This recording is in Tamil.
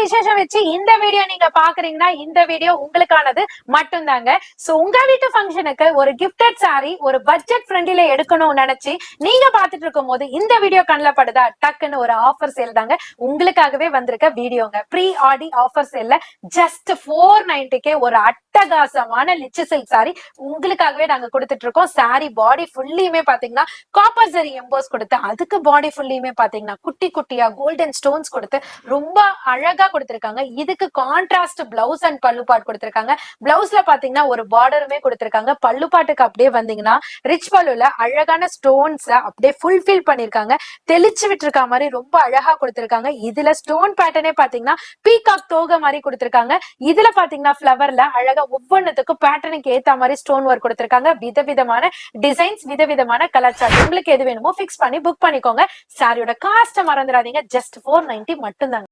விசேஷம் வச்சு இந்த வீடியோ நீங்க பாக்குறீங்கன்னா இந்த வீடியோ உங்களுக்கானது மட்டும்தாங்க. சோ உங்க வீட்டு ஃபங்க்ஷனுக்கு ஒரு கிஃப்டட் சாரி ஒரு பட்ஜெட் ஃப்ரெண்ட்லில எடுக்கணும்னு நினைச்சு நீங்க பாத்துட்டு இருக்கும் போது இந்த வீடியோ கண்ணுல படுதா டக்குன்னு ஒரு ஆஃபர் சேல் தாங்க உங்களுக்காகவே வந்திருக்க வீடியோங்க. ப்ரீ ஆடி ஆஃபர் சேல்ல ஜஸ்ட் 490 ஒரு அட்டகாசமான லிச்சு சில்க் சாரி உங்களுக்காகவே நாங்க கொடுத்துட்டு இருக்கோம். சாரி பாடி ஃபுல்லியுமே பாத்தீங்கன்னா காப்பர் ஜரி எம்போஸ் கொடுத்து அதுக்கு பாடி ஃபுல்லியுமே பாத்தீங்கன்னா குட்டி குட்டியா கோல்டன் ஸ்டோன்ஸ் கொடுத்து ரொம்ப அழகா கொடுத்திருக்காங்க. இதுக்கு கான்ட்ராஸ்ட் பிளவுஸ் அண்ட் பல்லு பாட் கொடுத்திருக்காங்க. பிளவுஸ்ல பாத்தீங்கன்னா ஒரு பார்டருமே கொடுத்திருக்காங்க. பல்லு பாட்டுக்கு அப்படியே வந்தீங்கன்னா ரிச் பல்லுல அழகான ஸ்டோன்ஸ் அப்படியே ஃபுல்ஃபில் பண்ணிருக்காங்க. தெளிச்சு விட்டுருக்க மாதிரி ரொம்ப அழகா கொடுத்திருக்காங்க. இதுல ஸ்டோன் பேட்டர்னே பாத்தீங்கன்னா பீகாக் தோகை மாதிரி கொடுத்திருக்காங்க. இதுல பாத்தீங்கன்னா பிளவர்ல அழகா ஒவ்வொன்னுத்துக்கும் பேட்டர்னுக்கு ஏத்த மாதிரி ஸ்டோன் ஒர்க் கொடுத்திருக்காங்க. விதவிதமான டிசைன்ஸ் விதவிதமான கலர் சார்ட் உங்களுக்கு எது வேணுமோ பிக்ஸ் பண்ணி புக் பண்ணிக்கோங்க. சாரியோட காஸ்ட் மறந்துடாதீங்க. ஜஸ்ட் 490 மட்டும்தாங்க.